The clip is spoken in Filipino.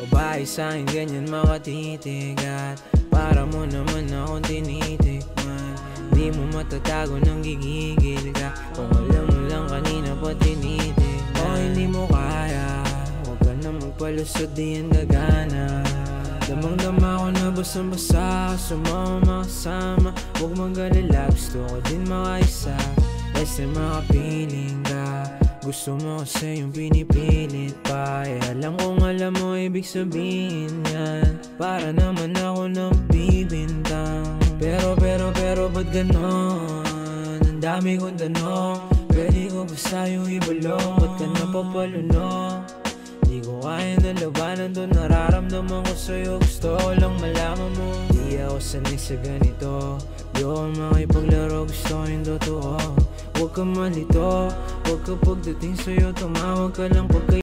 O bakit sa'kin ganyan makatitig? At para mo naman akong tinitikman. Di mo matatago nang gigigil ka. Kung alam mo lang kanina pa tinitignan. O hindi mo kaya, huwag ka na magpalusot, di yan gagana. Damang-dama ko na basang-basa, sumama makasama. Huwag mag-alala, gusto ko din makaisa. Basta makapiling ka, gusto mo kasi yung pinipilit pa. Alam kong alam mo ibig sabihin yan, para naman ako nang bibintang. Pero ba't ganon? Ang dami kong tanong, pwede ko ba sa'yo ibalong? Ba't ka napapalunong? Di ko kaya na labanan to, nararamdaman ko sa'yo. Gusto ko lang malaman mo, di ako sanay sa ganito. Di ako makipaglaro, gusto ko yung totoo. Huwag ka malito, huwag ka pagdating sa'yo, tumawag ka lang pagka